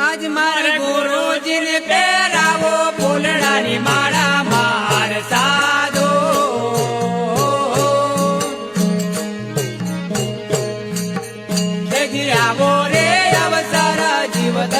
આજ મારે ગુરુજીને પહેરાવો ફૂલડાની માળા માર સાધો આવો રે અવસર જીવત